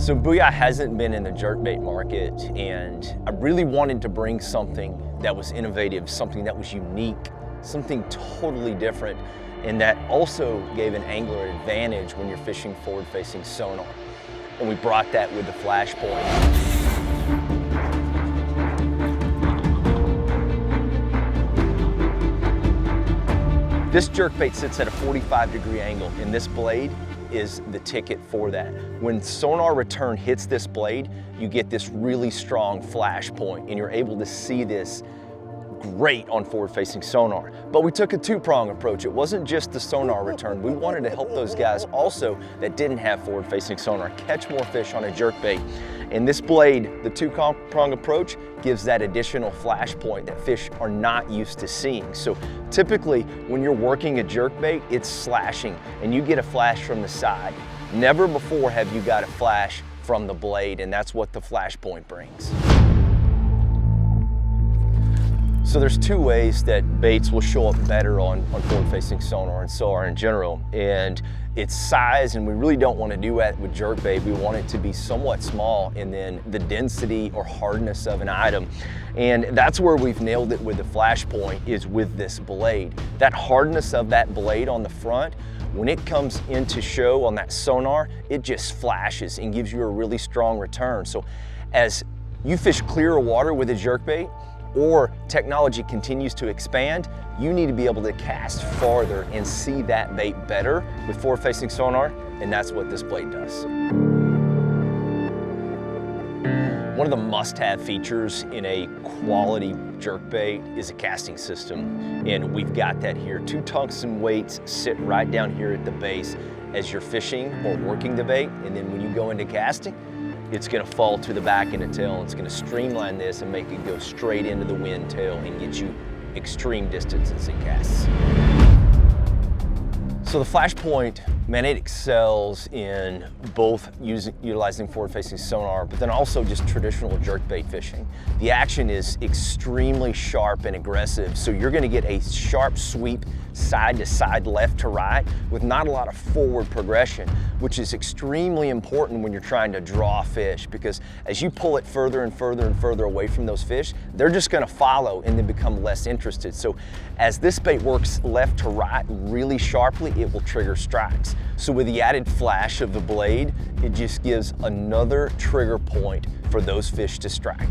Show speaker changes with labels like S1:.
S1: So Booyah hasn't been in the jerkbait market, and I really wanted to bring something that was innovative, something that was unique, something totally different, and that also gave an angler an advantage when you're fishing forward-facing sonar. And we brought that with the Flash Point. This jerkbait sits at a 45-degree angle, and this blade is the ticket for that. When sonar return hits this blade, you get this really strong flash point, and you're able to see this great on forward-facing sonar. But we took a two-prong approach. It wasn't just the sonar return. We wanted to help those guys also that didn't have forward-facing sonar catch more fish on a jerkbait. And this blade, the two-prong approach, gives that additional flash point that fish are not used to seeing. So typically, when you're working a jerkbait, it's slashing, and you get a flash from the side. Never before have you got a flash from the blade, and that's what the Flash Point brings. So there's two ways that baits will show up better on forward-facing sonar and sonar in general, and it's size, and we really don't want to do that with jerkbait. We want it to be somewhat small, and then the density or hardness of an item. And that's where we've nailed it with the Flash Point, is with this blade. That hardness of that blade on the front, when it comes into show on that sonar, it just flashes and gives you a really strong return. So as you fish clearer water with a jerkbait, or technology continues to expand, you need to be able to cast farther and see that bait better with forward-facing sonar, and that's what this blade does. One of the must-have features in a quality jerkbait is a casting system, and we've got that here. Two tungsten weights sit right down here at the base as you're fishing or working the bait, and then when you go into casting, it's gonna fall to the back end of the tail, and it's gonna streamline this and make it go straight into the wind tail and get you extreme distances in casts. So the Flash Point, man, it excels in both utilizing forward-facing sonar, but then also just traditional jerkbait fishing. The action is extremely sharp and aggressive, so you're gonna get a sharp sweep side to side, left to right, with not a lot of forward progression, which is extremely important when you're trying to draw fish, because as you pull it further and further and further away from those fish, they're just gonna follow and then become less interested. So as this bait works left to right really sharply, it will trigger strikes. So with the added flash of the blade, it just gives another trigger point for those fish to strike.